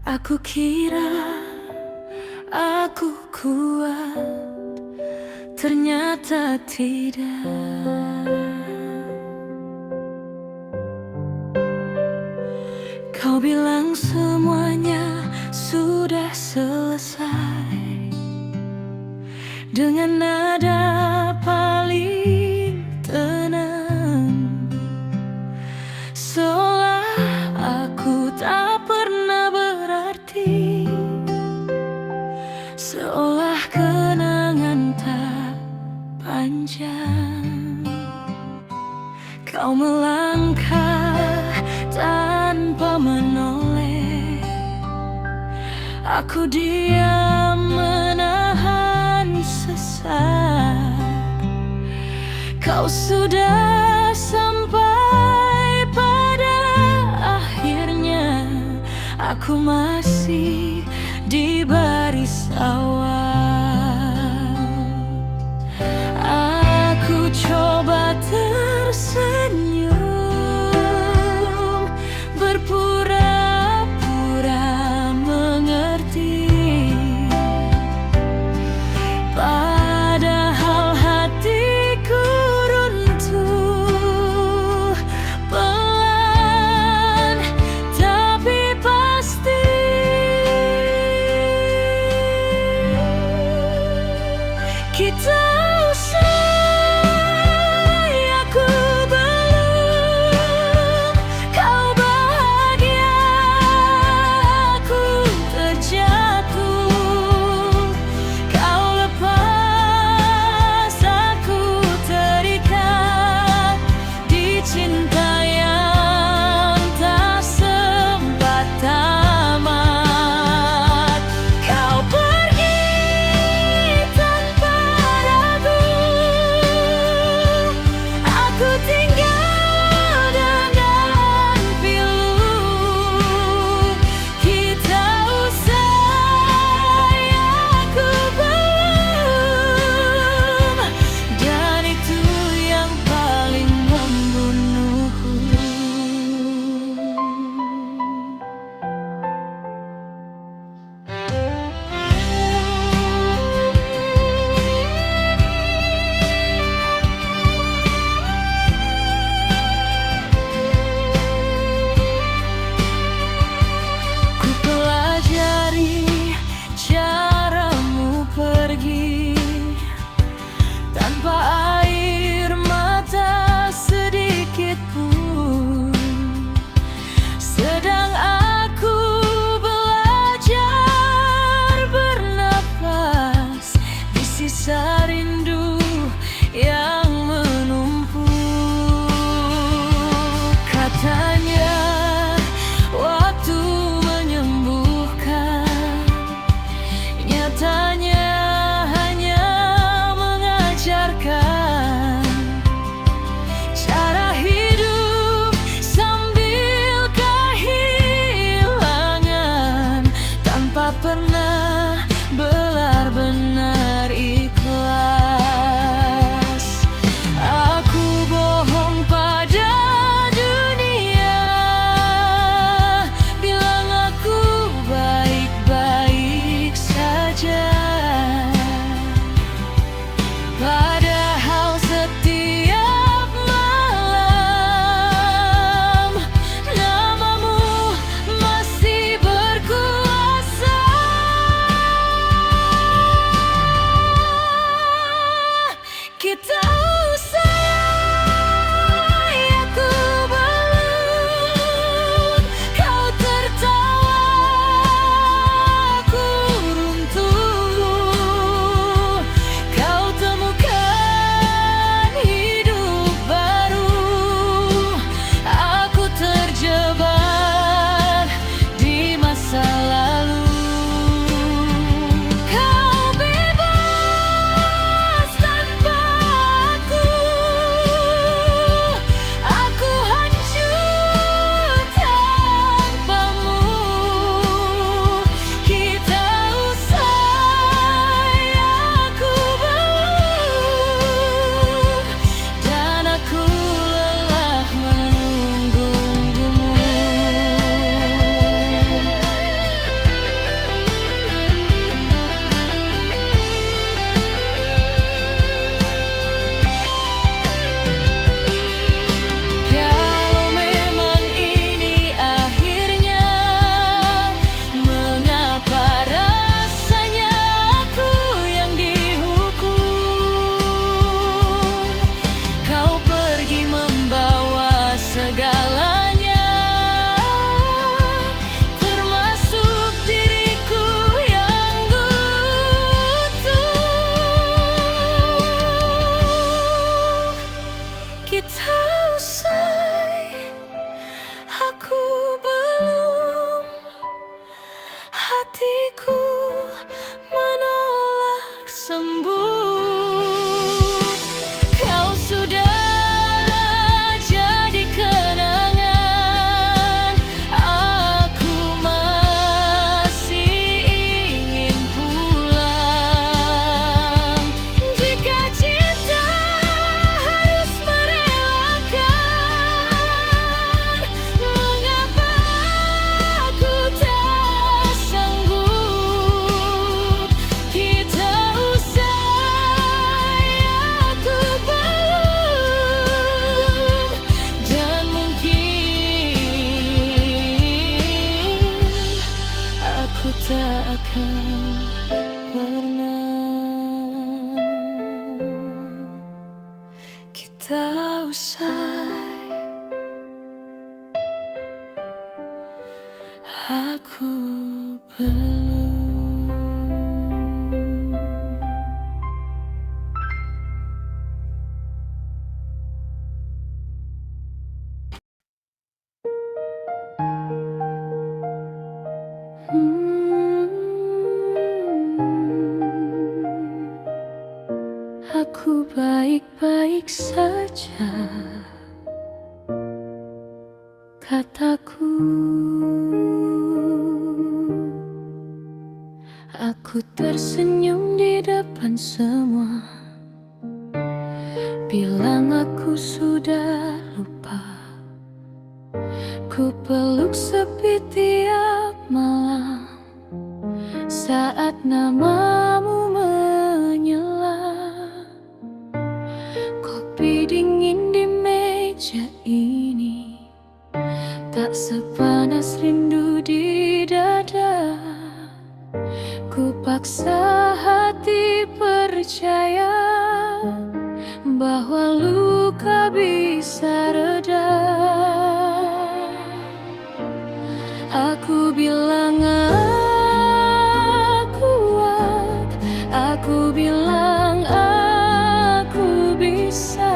Aku kira aku kuat, ternyata tidak. Kau bilang semuanya sudah selesai dengan nada paling tenang, seolah aku tak pernah berarti, seolah kenangan tak panjang. Kau melangkah tanpa menoleh, aku diam menahan sesak. Kau sudah sampai pada akhirnya, aku masih di baris awal. Aku coba tersenyum, berpura-pura mengerti, padahal hatiku runtuh pelan tapi pasti. tak akan pernah kita usai. Aku belum. Aku baik-baik saja, kataku. Aku tersenyum di depan semua, bilang aku sudah lupa. Ku peluk sepi tiap malam saat namamu menyela. Kopi dingin di meja ini tak sepanas rindu di dada. Ku paksa hati percaya bahwa luka bisa reda. Aku bilang aku kuat, aku bilang aku bisa,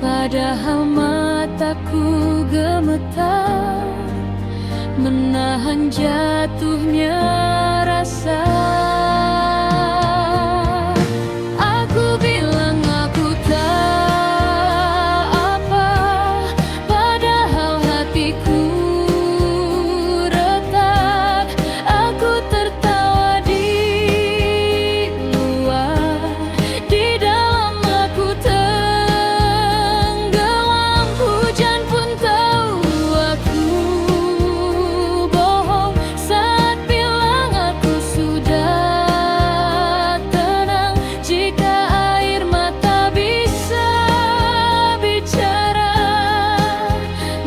padahal mataku gemetar menahan jatuhnya rasa. Aku bilang aku tak apa, padahal hatiku retak. Aku tertawa di luar, di dalam aku tenggelam. Hujan pun tahu aku bohong saat bilang aku sudah tenang. Jika air mata bisa bicara,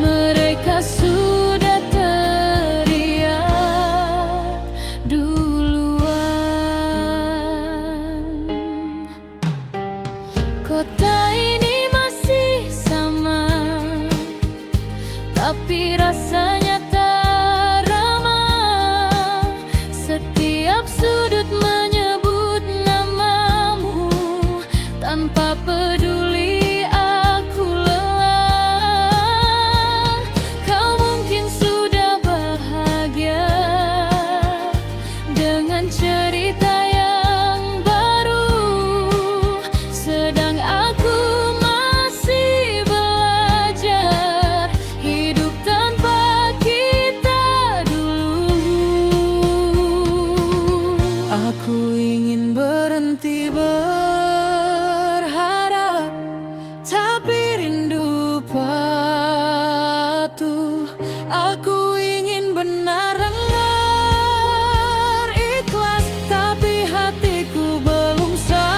mereka sudah teriak duluan. Kota ini masih sama, tapi rasanya tak ramah. Setiap sudut menyebut namamu, tanpa peduli aku lelah. Kau mungkin sudah bahagia dengan cerita yang baru, sedang aku masih belajar hidup tanpa kita dulu. Aku ingin berhenti berharap, tapi rindu patuh. Aku ingin benar-benar ikhlas, tapi hatiku belum sanggup.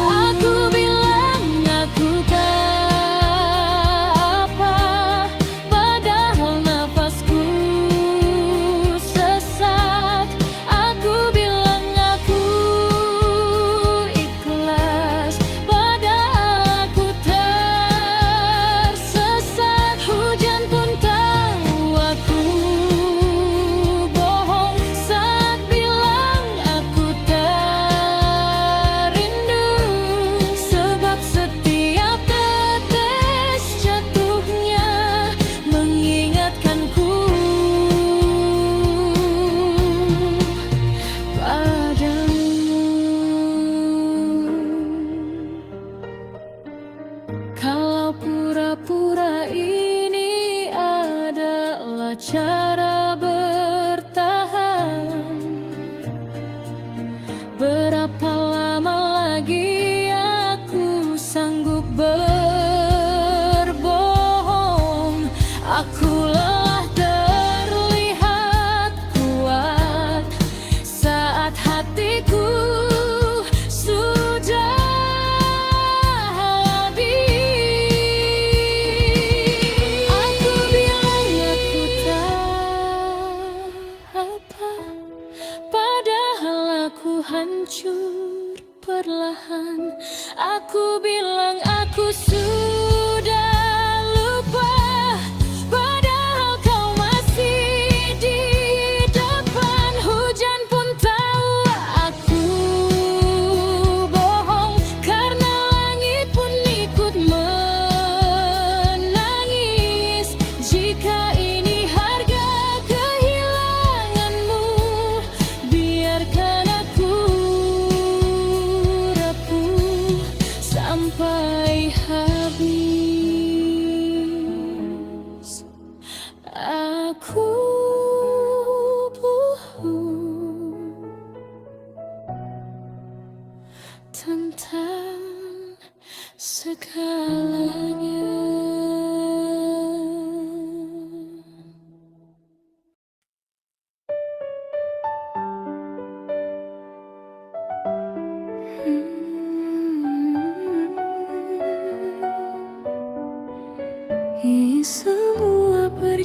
Aku bilang aku tak apa, padahal nafasku sesak. Aku bilang aku ikhlas, padahal aku tersesat. Hujan pun tahu aku bohong saat bilang aku tak rindu, sebab setiap tetes jatuhnya mengingatkanku padamu. Kalau pura-pura ini adalah cara bertahan, berapa lama lagi aku sanggup berbohong? Aku lelah terlihat kuat saat hatiku sudah habis. Aku bilang aku tak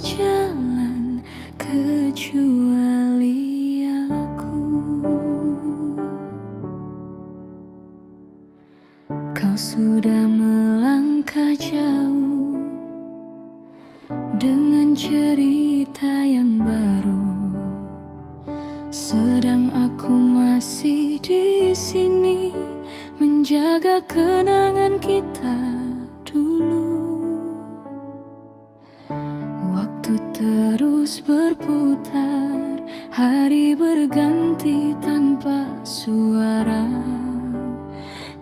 berjalan kecuali aku. Kau sudah melangkah jauh dengan cerita yang baru, sedang aku masih di sini menjaga kenangan kita dulu. Waktu terus berputar, hari berganti tanpa suara,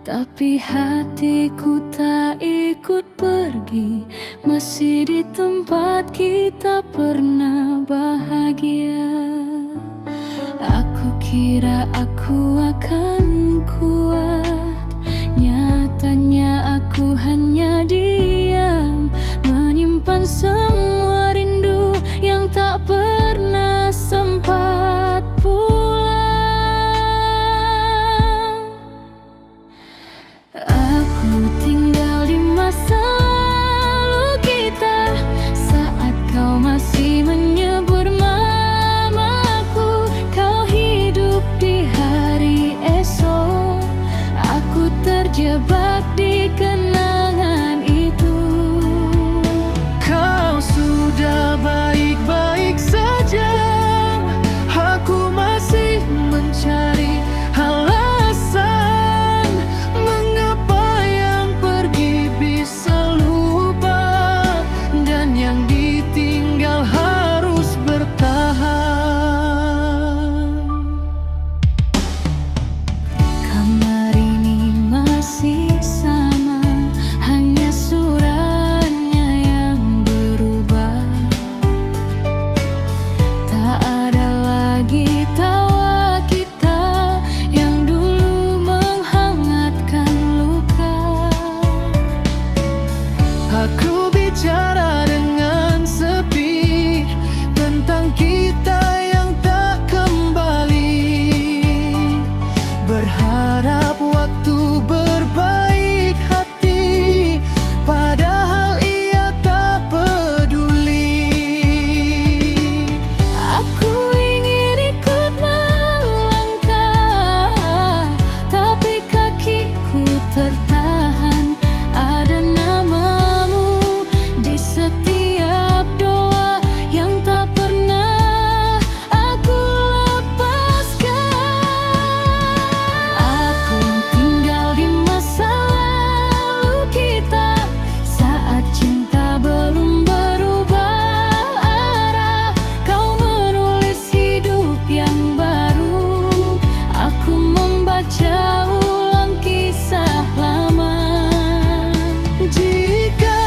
tapi hatiku tak ikut pergi, masih di tempat kita pernah bahagia. Aku kira aku akan kuat, nyatanya aku hanya diam, menyimpan semua rindu yang tak pernah sempat pulang. Aku tinggal di masa lalu kita, saat kau masih menyebut namaku. Kau hidup di hari esok, aku terjebak di kenangan itu. Kau sudah baik-baik saja, aku masih mencari alasan mengapa yang pergi bisa lupa dan yang ditinggal harus bertahan. Kamar ini masih sama, hanya suratnya yang berubah. Tak ada lagi tawa kita yang dulu menghangatkan luka. Aku bicara dengan sepi tentang kita yang tak kembali, berharap waktu berbaik hati, padahal ia tak peduli. Aku ingin ikut melangkah, tapi kakiku tertahan. Ada namamu di setiap doa yang tak pernah aku lepaskan. Aku tinggal di masa lalu kita, saat cinta belum berubah arah. Kau menulis hidup yang baru, aku membaca ulang kisah lama. Jika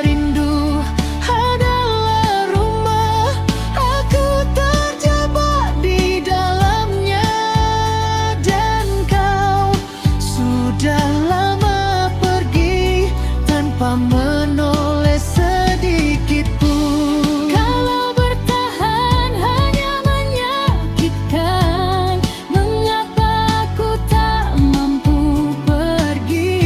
rindu adalah rumah, aku terjebak di dalamnya, dan kau sudah lama pergi tanpa menoleh sedikit pun. Kalau bertahan hanya menyakitkan, mengapa aku tak mampu pergi?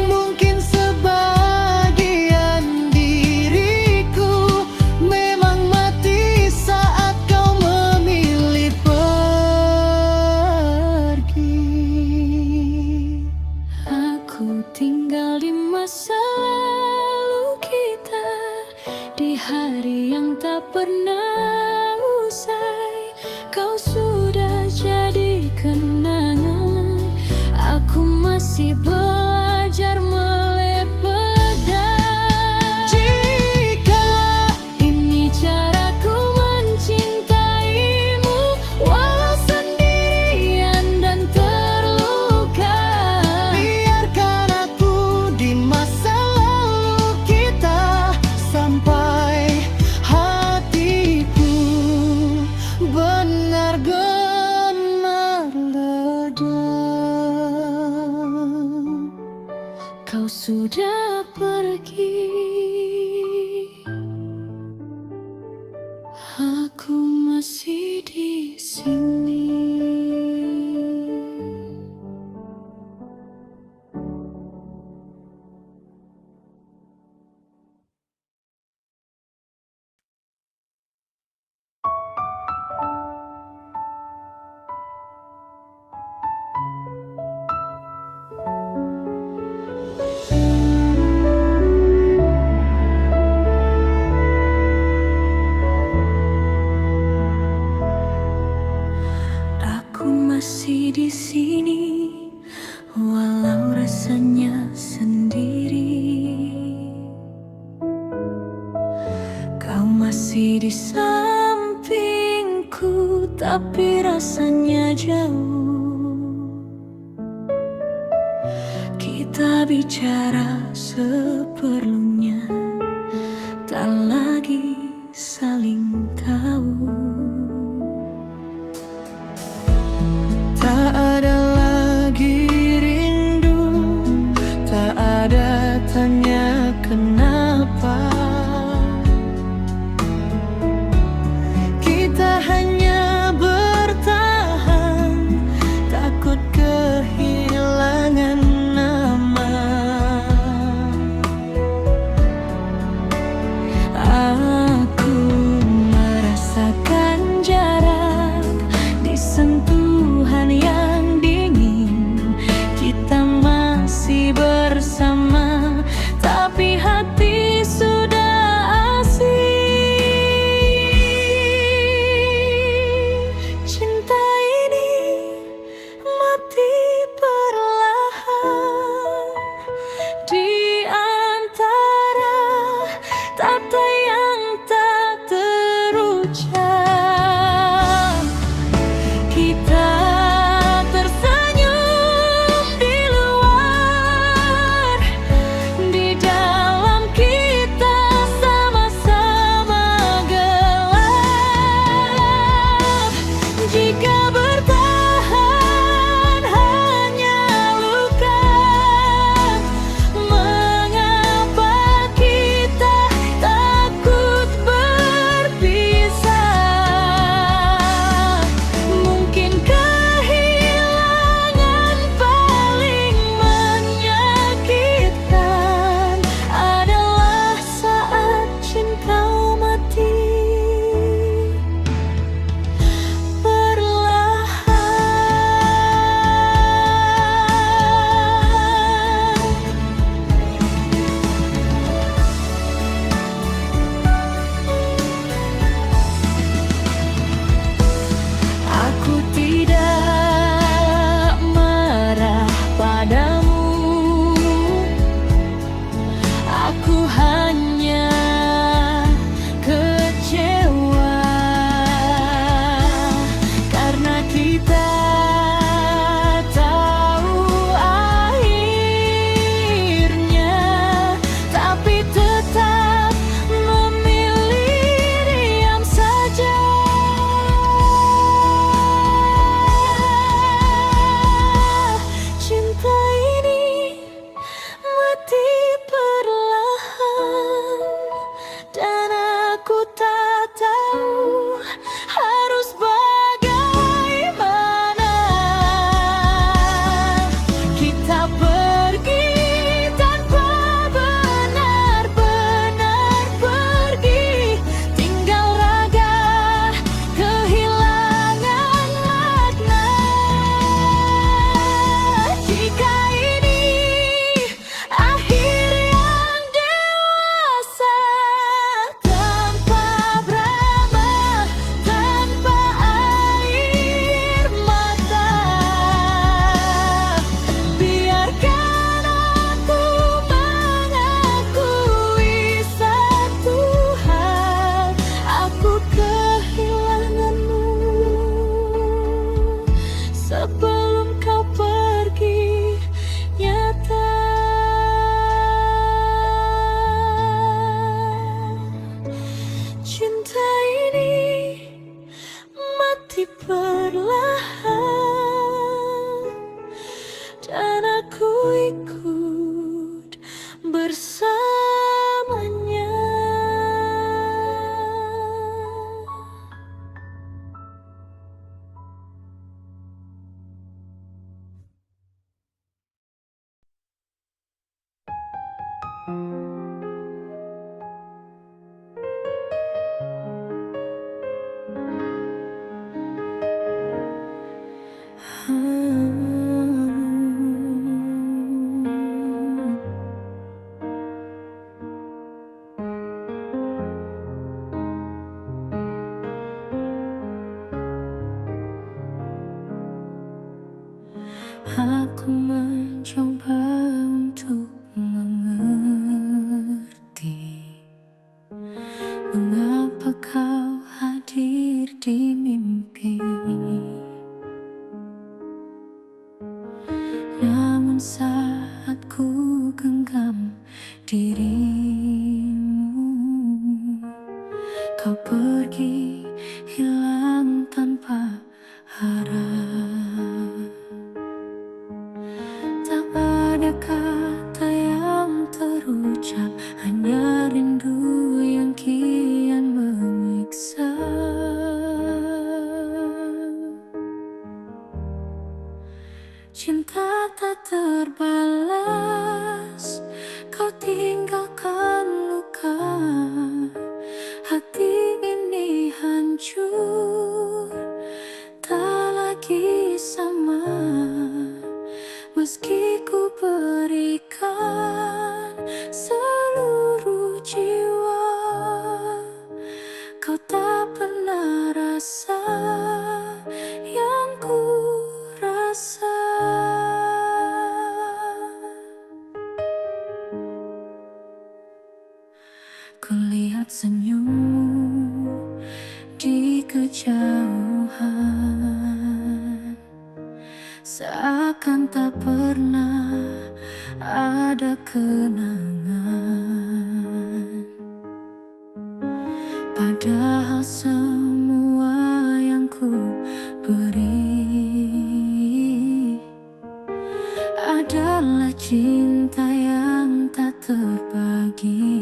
Mungkin sebagian diriku memang mati saat kau memilih pergi. Aku tinggal di masa lalu kita, di hari yang tak pernah usai. Kau sudah jadi kenangan, aku masih belajar melepas. Jika Ini caraku mencintaimu, walau sendirian dan terluka. biarkan aku di masa lalu kita, sampai hatiku benar-benar lega. Kau sudah pergi, aku masih di sini. masih di sampingku, tapi rasanya jauh. Kita bicara seperlunya, tak lagi saling tahu. Tak ada lagi rindu, tak ada tanya kenapa. Kita hanya bertahan, takut kehilangan nama. Aku merasakan jarak di sentuhan yang dingin. Kita masih bersama, tapi hati sudah asing. Cinta ini mati perlahan di antara kata yang tak terucap. Kita tersenyum di luar, di dalam kita sama-sama gelap. Jika bertahan hanya luka, mengapa kita takut berpisah? Mungkin kehilangan paling menyakitkan adalah saat cinta mati Aku tidak marah padamu, aku hanya kecewa karena kita tahu akhirnya, tapi tetap memilih diam saja. Cinta ini mati perlahan, dan aku tak tahu harus bagaimana. Kita pergi tanpa benar-benar pergi, tinggal raga kehilangan makna. Jika ini akhir yang dewasa, tanpa drama, tanpa air mata, biarkan aku mengakui satu hal: aku kehilanganmu sebelum kau pergi nyata. Cinta ini mati perlahan, dan aku ikut bersamanya. Aku mencoba untuk mengerti mengapa Kau pergi hilang tanpa harap. Tak ada kata yang terucap, hanya rindu yang kian memiksa. Cinta tak terbalas, kau tinggalkan luka. Hati ini hancur, tak lagi sama. Meski ku berikan seluruh jiwa, kau tak pernah rasa yang ku rasa. Kulihat senyummu di kejauhan, seakan tak pernah ada kenangan. Padahal semua yang ku beri adalah cinta yang tak terbagi.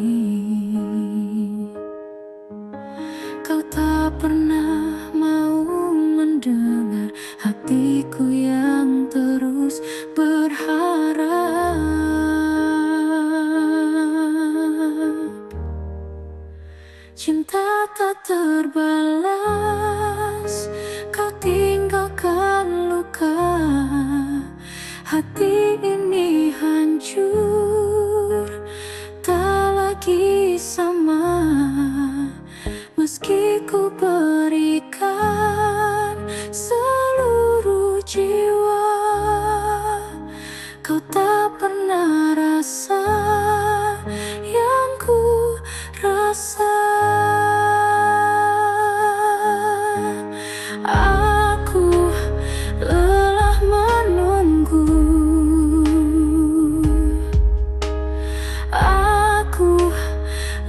Kau tak pernah mau mendengar hatiku yang terus berharap. Cinta tak terbalas, kau tinggalkan luka. Hati ini hancur, tak lagi sama. Meski ku berikan seluruh jiwa, kau tak pernah rasa yang ku rasa. Aku lelah menunggu, aku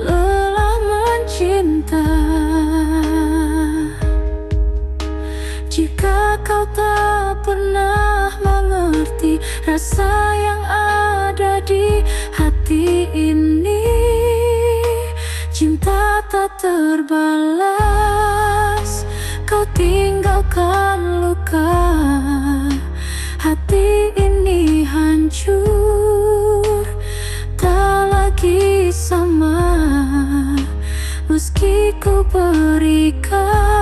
lelah mencinta. Jika kau tak pernah mengerti rasa yang ada di hati ini, cinta tak terbalas, kau tinggalkan luka. Hati ini hancur, tak lagi sama. Meski ku berikan